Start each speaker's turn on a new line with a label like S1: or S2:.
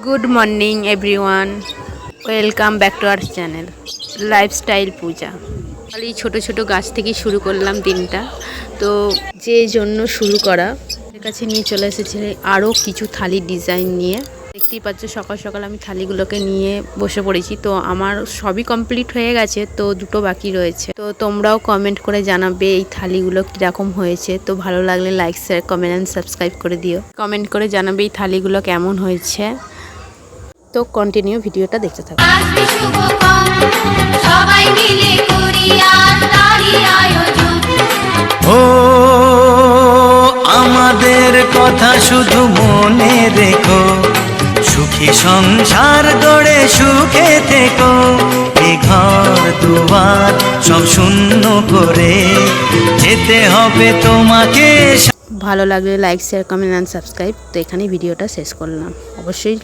S1: Good morning everyone, welcome back to our channel lifestyle Puja. এই ছোট ছোট গাছ থেকে শুরু করলাম দিনটা, তো যে জন্য শুরু করা এর কাছে নিয়ে চলে এসেছে আরও কিছু থালির ডিজাইন নিয়ে। দেখতেই পাচ্ছ সকাল সকাল আমি থালিগুলোকে নিয়ে বসে পড়েছি। তো আমার সবই কমপ্লিট হয়ে গেছে, তো দুটো বাকি রয়েছে। তো তোমরাও কমেন্ট করে জানাবে এই থালিগুলো কীরকম হয়েছে। তো ভালো লাগলে like share comment and subscribe করে দিও। কমেন্ট করে জানাবে এই থালিগুলো কেমন হয়েছে। তো কন্টিনিউ ভিডিওটা দেখতে থাকো।
S2: ও আমাদের কথা শুধু মনে রেখো, সুখী সংসার গড়ে সুখে থেকো। এ ঘর দুয়ার সব শূন্য করে যেতে হবে তোমাকে।
S1: ভালো লাগলে like share comment and subscribe. তো এখানেই ভিডিওটা শেষ করলাম। অবশ্যই